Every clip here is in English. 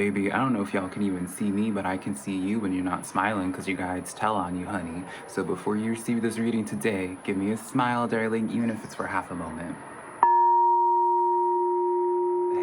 Baby, I don't know if y'all can even see me, but I can see you when you're not smiling because your guides tell on you, honey. So before you receive this reading today, give me a smile, darling, even if it's for half a moment.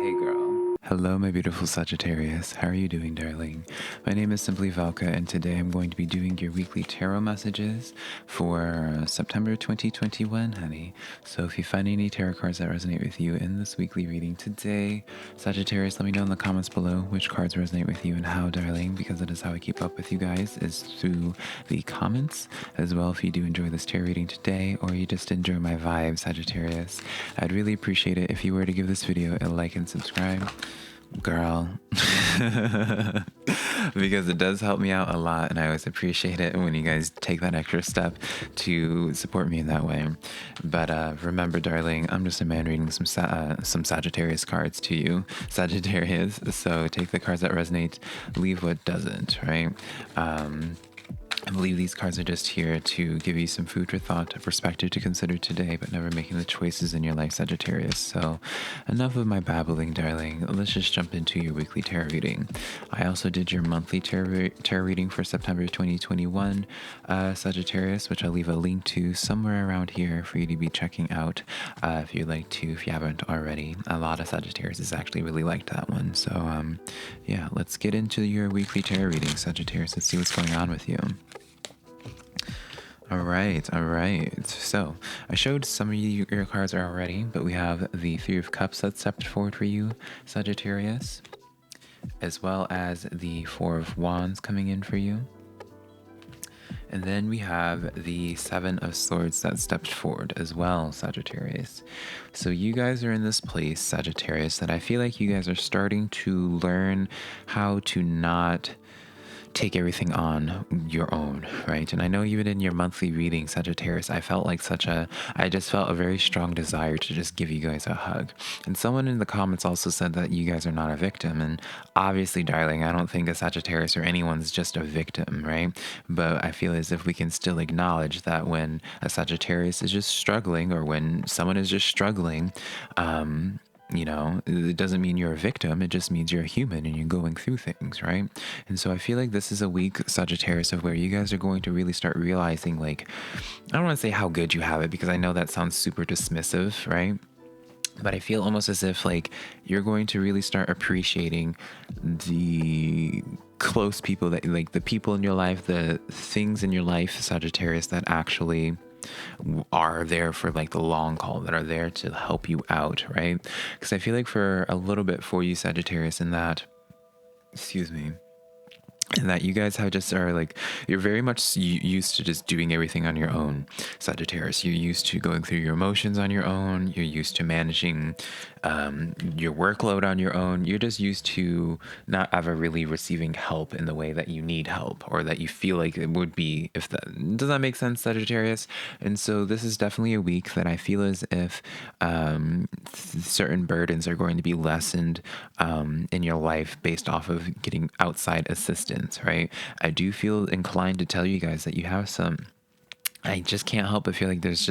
Hey, girl. Hello, my beautiful Sagittarius. How are you doing, darling? My name is SimplyVelca, and today I'm going to be doing your weekly tarot messages for September 2021, honey. So if you find any tarot cards that resonate with you in this weekly reading today, Sagittarius, let me know in the comments below which cards resonate with you and how, darling, because that is how I keep up with you guys, is through the comments. As well, if you do enjoy this tarot reading today, or you just enjoy my vibe, Sagittarius, I'd really appreciate it if you were to give this video a like and subscribe. Girl. Because it does help me out a lot, and I always appreciate it when you guys take that extra step to support me in that way. But remember, darling, I'm just a man reading some Sagittarius cards to you, Sagittarius. So take the cards that resonate, leave what doesn't, right? I believe these cards are just here to give you some food for thought, a perspective to consider today, but never making the choices in your life, Sagittarius. So enough of my babbling, darling. Let's just jump into your weekly tarot reading. I also did your monthly tarot reading for September 2021, Sagittarius, which I'll leave a link to somewhere around here for you to be checking out if you'd like to, if you haven't already. A lot of Sagittarius has actually really liked that one. So yeah, let's get into your weekly tarot reading, Sagittarius. Let's see what's going on with you. All right. So I showed some of your cards already, but we have the Three of Cups that stepped forward for you, Sagittarius, as well as the Four of Wands coming in for you. And then we have the Seven of Swords that stepped forward as well, Sagittarius. So you guys are in this place, Sagittarius, that I feel like you guys are starting to learn how to not take everything on your own, right? And I know even in your monthly reading, Sagittarius, I just felt a very strong desire to just give you guys a hug. And someone in the comments also said that you guys are not a victim. And obviously, darling, I don't think a Sagittarius or anyone's just a victim, right? But I feel as if we can still acknowledge that when a Sagittarius is just struggling, or when someone is just struggling, you know, it doesn't mean you're a victim. It just means you're a human and you're going through things, right? And so I feel like this is a week, Sagittarius, of where you guys are going to really start realizing, like, I don't want to say how good you have it, because I know that sounds super dismissive, right? But I feel almost as if, like, you're going to really start appreciating the close people that, like, the people in your life, the things in your life, Sagittarius, that actually are there for, like, the long haul, that are there to help you out, right? Because I feel like for a little bit for you, Sagittarius, in that, excuse me, and that you guys are like, you're very much used to just doing everything on your own, Sagittarius. You're used to going through your emotions on your own. You're used to managing your workload on your own. You're just used to not ever really receiving help in the way that you need help, or that you feel like it would be, if that does that make sense, Sagittarius? And so this is definitely a week that I feel as if certain burdens are going to be lessened in your life based off of getting outside assistance, right? I do feel inclined to tell you guys that you have I just can't help but feel like there's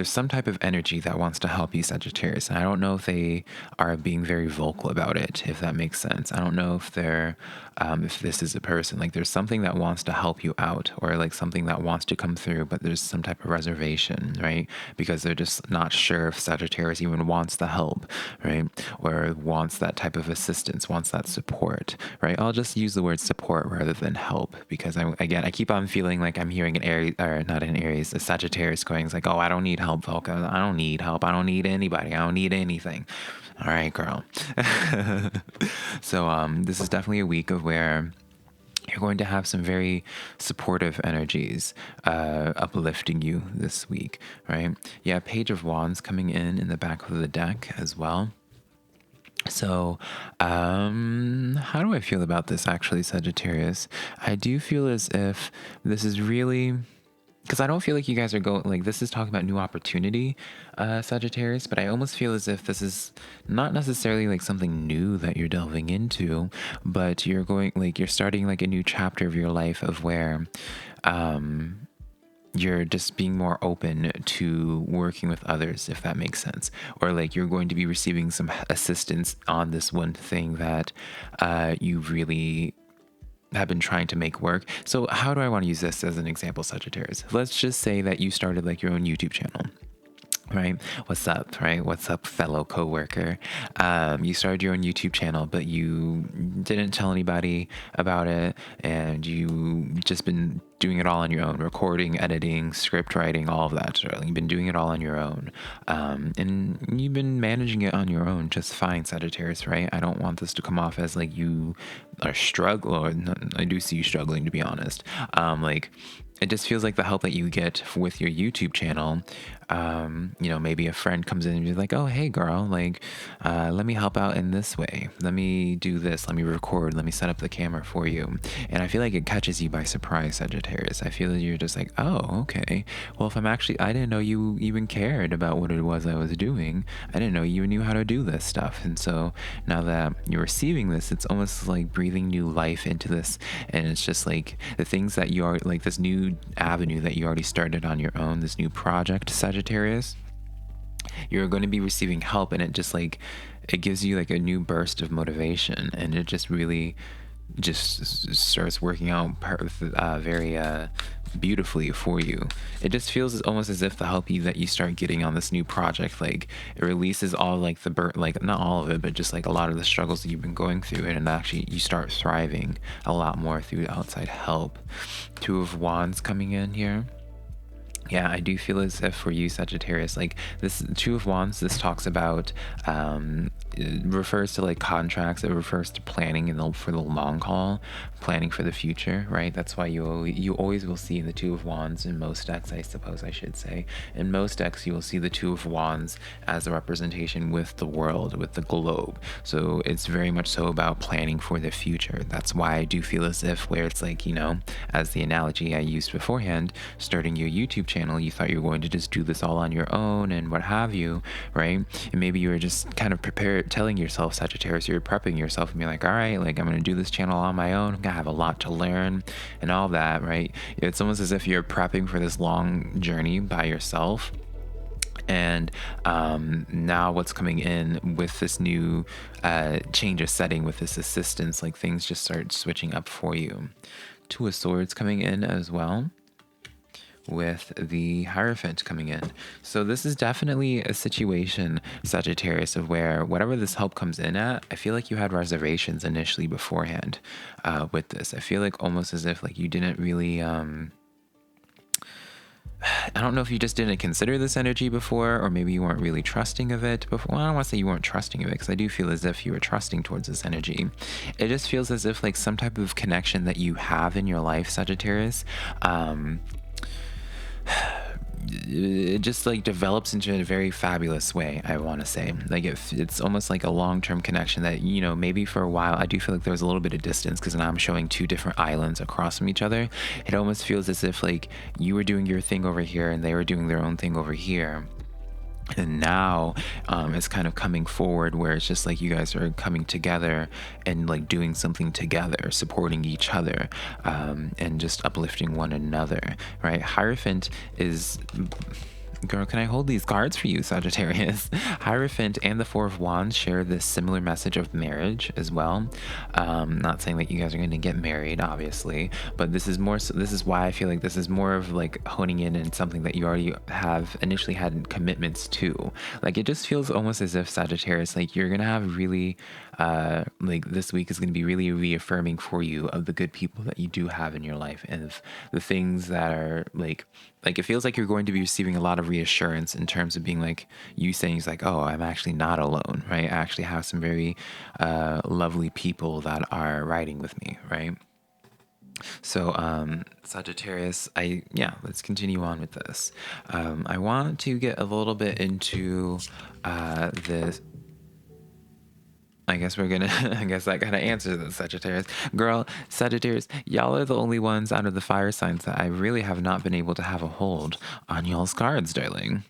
some type of energy that wants to help you, Sagittarius. And I don't know if they are being very vocal about it, if that makes sense. I don't know if if this is a person, like, there's something that wants to help you out, or like something that wants to come through, but there's some type of reservation, right? Because they're just not sure if Sagittarius even wants the help, right? Or wants that type of assistance, wants that support, right? I'll just use the word support rather than help, because I keep on feeling like I'm hearing an Aries, or not an Aries, a Sagittarius going, like, oh, I don't need help, Velka. I don't need help. I don't need anybody. I don't need anything. All right, girl. So this is definitely a week of where you're going to have some very supportive energies uplifting you this week, right? Yeah, Page of Wands coming in the back of the deck as well. So, how do I feel about this, actually, Sagittarius? I do feel as if this is really, because I don't feel like you guys are going, like, this is talking about new opportunity, Sagittarius, but I almost feel as if this is not necessarily like something new that you're delving into, but you're starting like a new chapter of your life, of where, you're just being more open to working with others, if that makes sense. Or like you're going to be receiving some assistance on this one thing that you really have been trying to make work. So how do I want to use this as an example, Sagittarius? Let's just say that you started like your own YouTube channel. Right? What's up, right? What's up, fellow coworker? You started your own YouTube channel, but you didn't tell anybody about it, and you just been doing it all on your own, recording, editing, script writing, all of that. So you've been doing it all on your own. And you've been managing it on your own just fine, Sagittarius, right? I don't want this to come off as like you are struggling, or no, I do see you struggling, to be honest. Like, it just feels like the help that you get with your YouTube channel, maybe a friend comes in and you're like, oh, hey, girl, like, let me help out in this way. Let me do this. Let me record. Let me set up the camera for you. And I feel like it catches you by surprise, Sagittarius. I feel that you're just like, oh, okay. Well, I didn't know you even cared about what it was I was doing. I didn't know you knew how to do this stuff. And so now that you're receiving this, it's almost like breathing new life into this. And it's just like the things that you are like, this new avenue that you already started on your own, this new project, Sagittarius, you're going to be receiving help, and it gives you like a new burst of motivation, and it just really just starts working out very beautifully for you. It just feels almost as if the help that you start getting on this new project, like it releases all like like not all of it, but just like a lot of the struggles that you've been going through, and actually you start thriving a lot more through outside help. Two of Wands coming in here. Yeah, I do feel as if for you, Sagittarius, like this Two of Wands, this talks about, it refers to like contracts. It refers to planning for the long haul, planning for the future, right? That's why you always will see the Two of Wands in most decks, I suppose I should say. In most decks, you will see the Two of Wands as a representation with the world, with the globe. So it's very much so about planning for the future. That's why I do feel as if where it's like, as the analogy I used beforehand, starting your YouTube channel, you thought you were going to just do this all on your own and what have you, right? And maybe you were just kind of telling yourself, Sagittarius, you're prepping yourself and being like, all right, like I'm going to do this channel on my own. I have a lot to learn and all that, right? It's almost as if you're prepping for this long journey by yourself. And now what's coming in with this new change of setting, with this assistance, like things just start switching up for you. Two of Swords coming in as well, with the Hierophant coming in. So this is definitely a situation, Sagittarius, of where whatever this help comes in at, I feel like you had reservations initially beforehand with this. I feel like almost as if like you didn't really I don't know if you just didn't consider this energy before, or maybe you weren't really trusting of it before. Well, I don't want to say you weren't trusting of it, because I do feel as if you were trusting towards this energy. It just feels as if like some type of connection that you have in your life, Sagittarius, it just like develops into a very fabulous way, I want to say. Like it's almost like a long-term connection that, maybe for a while I do feel like there's a little bit of distance, because now I'm showing two different islands across from each other. It almost feels as if like you were doing your thing over here and they were doing their own thing over here. And now it's kind of coming forward where it's just like you guys are coming together and like doing something together, supporting each other, and just uplifting one another, right? Hierophant is... Girl, can I hold these cards for you, Sagittarius? Hierophant and the Four of Wands share this similar message of marriage as well. Not saying that you guys are going to get married, obviously, but this is more. So this is why I feel like this is more of like honing in something that you already have initially had commitments to. Like it just feels almost as if, Sagittarius, like you're gonna have really, like this week is going to be really reaffirming for you of the good people that you do have in your life, and of the things that are like it feels like you're going to be receiving a lot of reassurance in terms of being like you saying, it's like, oh, I'm actually not alone, right? I actually have some very lovely people that are riding with me, right? So Sagittarius, let's continue on with this. I want to get a little bit into this. I guess that kind of answers the Sagittarius. Girl, Sagittarius, y'all are the only ones out of the fire signs that I really have not been able to have a hold on y'all's cards, darling.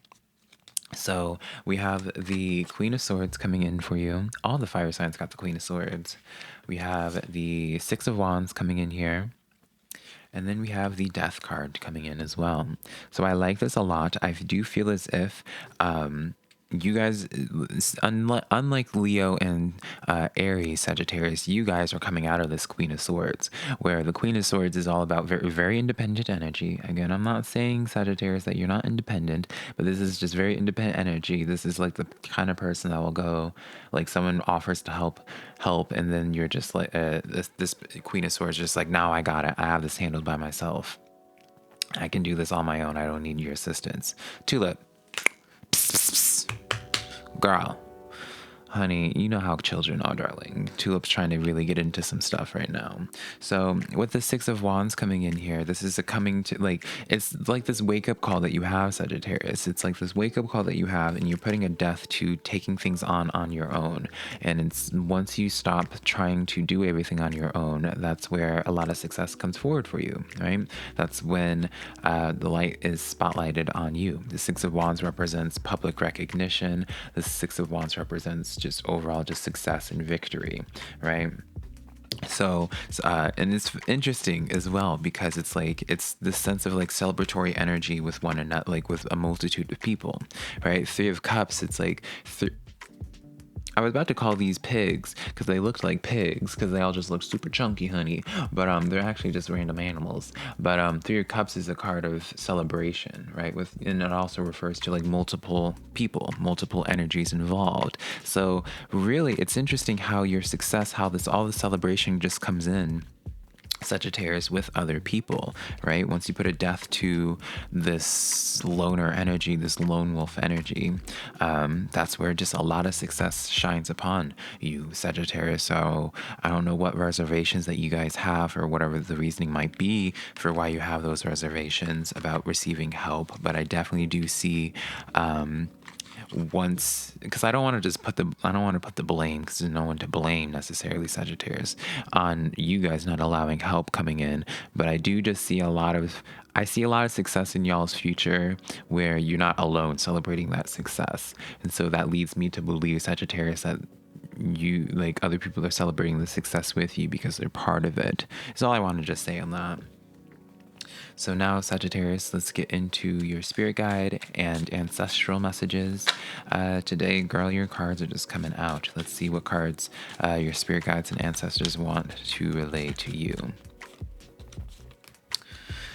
So we have the Queen of Swords coming in for you. All the fire signs got the Queen of Swords. We have the Six of Wands coming in here. And then we have the Death card coming in as well. So I like this a lot. I do feel as if you guys, unlike Leo and Aries, Sagittarius, you guys are coming out of this Queen of Swords, where the Queen of Swords is all about very, very independent energy. Again, I'm not saying, Sagittarius, that you're not independent, but this is just very independent energy. This is like the kind of person that will go, like someone offers to help, and then you're just like, this Queen of Swords, just like, now I got it. I have this handled by myself. I can do this on my own. I don't need your assistance. Tulip. Girl, honey, you know how children are, darling. Tulip's trying to really get into some stuff right now. So with the Six of Wands coming in here, this is a coming to, like, it's like this wake-up call that you have, Sagittarius. It's like this wake-up call that you have, and you're putting a death to taking things on your own. And it's once you stop trying to do everything on your own, that's where a lot of success comes forward for you, right? That's when the light is spotlighted on you. The Six of Wands represents public recognition. The Six of Wands represents just overall just success and victory, right? So and it's interesting as well because it's like it's this sense of like celebratory energy with one another, like with a multitude of people, right? Three of Cups, it's like I was about to call these pigs because they looked like pigs because they all just look super chunky, honey. But they're actually just random animals. But Three of Cups is a card of celebration, right? And it also refers to like multiple people, multiple energies involved. So really, it's interesting how your success, how all the celebration just comes in, Sagittarius, with other people, right? Once you put a death to this loner energy, this lone wolf energy, that's where just a lot of success shines upon you, Sagittarius. So I don't know what reservations that you guys have or whatever the reasoning might be for why you have those reservations about receiving help, but I definitely do see once, because I don't want to put the blame, because there's no one to blame necessarily, Sagittarius, on you guys not allowing help coming in, but I do just see I see a lot of success in y'all's future where you're not alone celebrating that success. And so that leads me to believe, Sagittarius, that you, like, other people are celebrating the success with you because they're part of it. That's all I want to just say on that. So now, Sagittarius, let's get into your spirit guide and ancestral messages. Today, girl, your cards are just coming out. Let's see what cards your spirit guides and ancestors want to relay to you.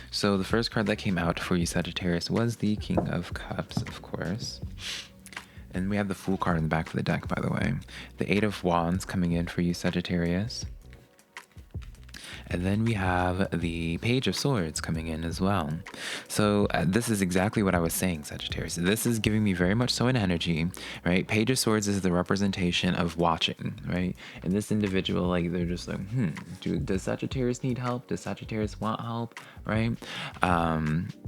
So the first card that came out for you, Sagittarius, was the King of Cups, of course. And we have the Fool card in the back of the deck, by the way. The Eight of Wands coming in for you, Sagittarius. And then we have the Page of Swords coming in as well. So this is exactly what I was saying, Sagittarius. This is giving me very much so an energy, right? Page of Swords is the representation of watching, right? And this individual, like, they're just like, does Sagittarius need help? Does Sagittarius want help, right?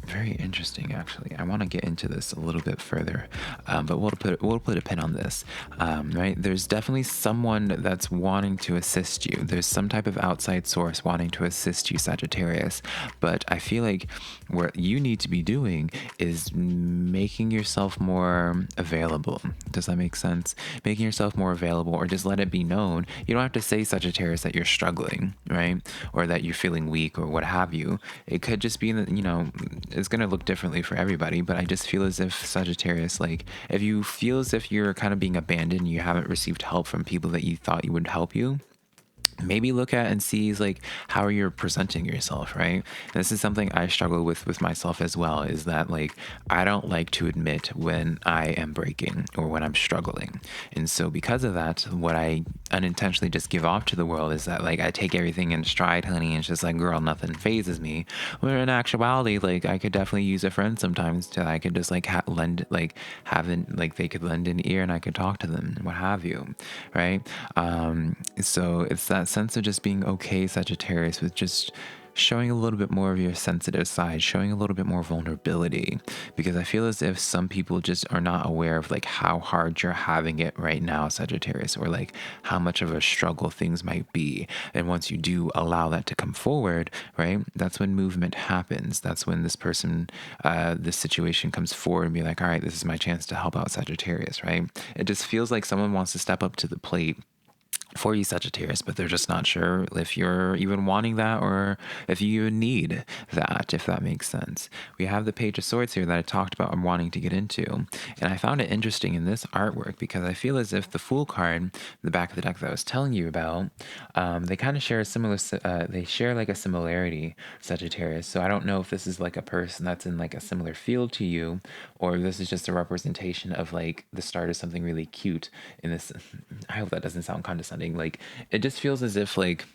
Very interesting, actually. I want to get into this a little bit further, but we'll put a pin on this, right? There's definitely someone that's wanting to assist you. There's some type of outside source wanting to assist you, Sagittarius, but I feel like what you need to be doing is making yourself more available. Does that make sense? Making yourself more available, or just let it be known. You don't have to say, Sagittarius, that you're struggling, right? Or that you're feeling weak or what have you. It could just be that, it's going to look differently for everybody, but I just feel as if, Sagittarius, like, if you feel as if you're kind of being abandoned, you haven't received help from people that you thought you would help you, maybe look at and see, like, how you're presenting yourself, right? And this is something I struggle with myself as well, is that, like, I don't like to admit when I am breaking or when I'm struggling. And so because of that, what I unintentionally just give off to the world is that, like, I take everything in stride, honey, and it's just like, girl, nothing phases me. Where in actuality, like, I could definitely use a friend sometimes to, I could just like they could lend an ear and I could talk to them and what have you, right? So it's that sense of just being okay, Sagittarius, with just showing a little bit more of your sensitive side, showing a little bit more vulnerability, because I feel as if some people just are not aware of, like, how hard you're having it right now, Sagittarius, or like how much of a struggle things might be. And once you do allow that to come forward, right, that's when movement happens. That's when this situation comes forward and be like, all right, this is my chance to help out Sagittarius, right? It just feels like someone wants to step up to the plate for you, Sagittarius, but they're just not sure if you're even wanting that or if you even need that, if that makes sense. We have the Page of Swords here that I talked about I'm wanting to get into. And I found it interesting in this artwork because I feel as if the Fool card, the back of the deck that I was telling you about, they kind of share a similar, they share like a similarity, Sagittarius. So I don't know if this is like a person that's in like a similar field to you, or if this is just a representation of like the start of something really cute in this. I hope that doesn't sound condescending. Like, it just feels as if like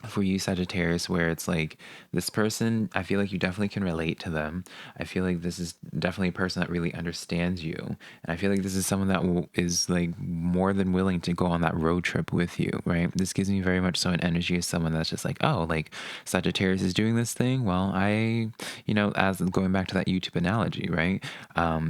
for you, Sagittarius, where it's like this person, I feel like you definitely can relate to them. I feel like this is definitely a person that really understands you. And I feel like this is someone that is like more than willing to go on that road trip with you, right? This gives me very much so an energy of someone that's just like, oh, like Sagittarius is doing this thing. Well, as going back to that YouTube analogy, right?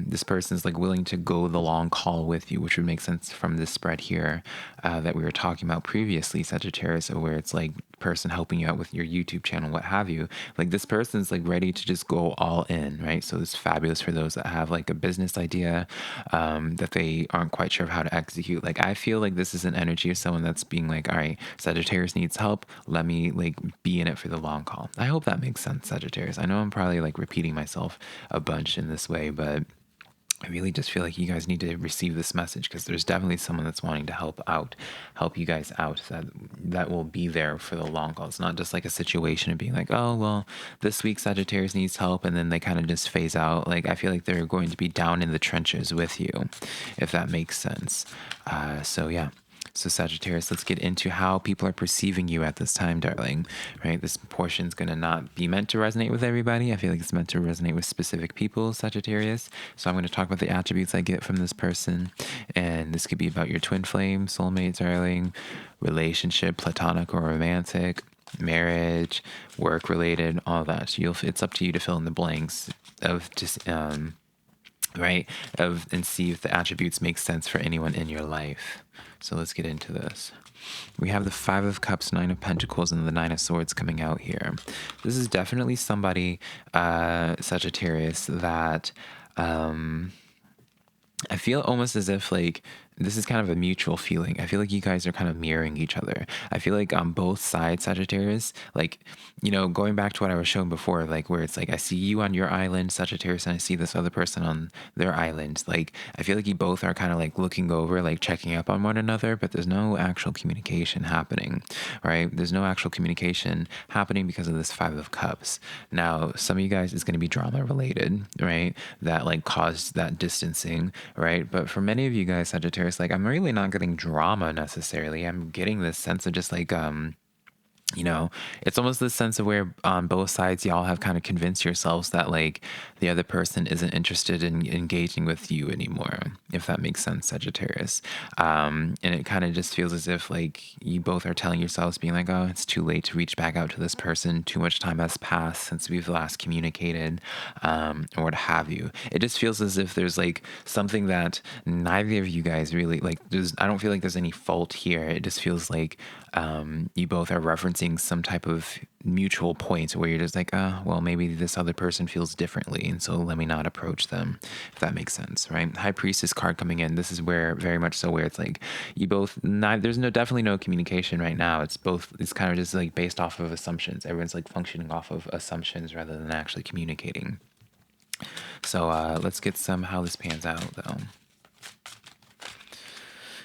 This person is like willing to go the long haul with you, which would make sense from this spread here that we were talking about previously, Sagittarius, where it's like person helping you out with your YouTube channel, what have you. Like this person's like ready to just go all in, right? So it's fabulous for those that have like a business idea that they aren't quite sure of how to execute. Like I feel like this is an energy of someone that's being like, all right, Sagittarius needs help. Let me like be in it for the long haul. I hope that makes sense, Sagittarius. I know I'm probably like repeating myself a bunch in this way, but I really just feel like you guys need to receive this message because there's definitely someone that's wanting to help you guys out that will be there for the long haul. It's not just like a situation of being like, oh, well, this week Sagittarius needs help and then they kind of just phase out. Like, I feel like they're going to be down in the trenches with you, if that makes sense. So yeah. So Sagittarius, let's get into how people are perceiving you at this time, darling, right? This portion is going to not be meant to resonate with everybody. I feel like it's meant to resonate with specific people, Sagittarius. So I'm going to talk about the attributes I get from this person. And this could be about your twin flame, soulmate, darling, relationship, platonic or romantic, marriage, work related, all that. So it's up to you to fill in the blanks of just, right? And see if the attributes make sense for anyone in your life. So let's get into this. We have the Five of Cups, Nine of Pentacles, and the Nine of Swords coming out here. This is definitely somebody, Sagittarius, that I feel almost as if like this is kind of a mutual feeling. I feel like you guys are kind of mirroring each other. I feel like on both sides, Sagittarius, like, going back to what I was showing before, like where it's like I see you on your island, Sagittarius, and I see this other person on their island. Like, I feel like you both are kind of like looking over, like checking up on one another, but there's no actual communication happening, right? There's no actual communication happening because of this Five of Cups. Now, some of you guys is going to be drama related, right? That like caused that distancing, right? But for many of you guys, Sagittarius, like I'm really not getting drama necessarily. I'm getting this sense of just like it's almost this sense of where on both sides y'all have kind of convinced yourselves that like the other person isn't interested in engaging with you anymore, if that makes sense, Sagittarius. And it kind of just feels as if like you both are telling yourselves being like, oh, it's too late to reach back out to this person. Too much time has passed since we've last communicated, or what have you. It just feels as if there's like something that neither of you guys really like. I don't feel like there's any fault here. It just feels like you both are referencing some type of mutual point where you're just like, well, maybe this other person feels differently, and so let me not approach them, if that makes sense, right? High Priestess card coming in. This is where very much so where it's like you both there's definitely no communication right now. It's kind of just like based off of assumptions. Everyone's like functioning off of assumptions rather than actually communicating. So let's get how this pans out though.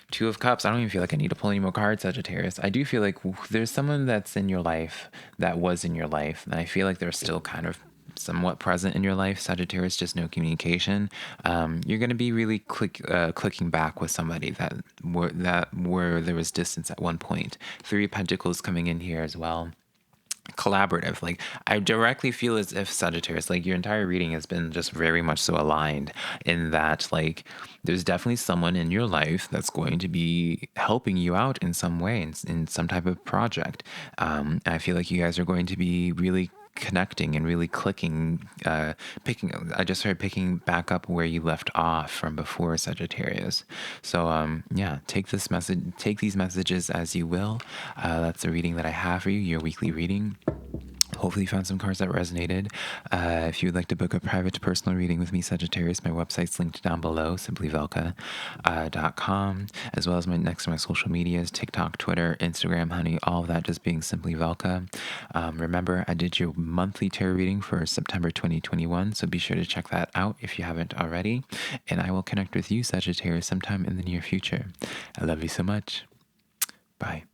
Two of Cups. I don't even feel like I need to pull any more cards, Sagittarius. I do feel like there's someone that's in your life that was in your life, and I feel like they're still kind of somewhat present in your life, Sagittarius, just no communication. You're going to be really clicking back with somebody where there was distance at one point. Three of Pentacles coming in here as well. Collaborative. Like I directly feel as if Sagittarius, like your entire reading has been just very much so aligned in that like there's definitely someone in your life that's going to be helping you out in some way, in some type of project. I feel like you guys are going to be really connecting and really clicking, I just started picking back up where you left off from before, Sagittarius. So take these messages as you will. That's the reading that I have for you, your weekly reading. Hopefully you found some cards that resonated. If you would like to book a private personal reading with me, Sagittarius, my website's linked down below, simplyvelca.com, as well as my social medias, TikTok, Twitter, Instagram, honey, all of that just being SimplyVelca. Remember, I did your monthly tarot reading for September 2021, so be sure to check that out if you haven't already. And I will connect with you, Sagittarius, sometime in the near future. I love you so much. Bye.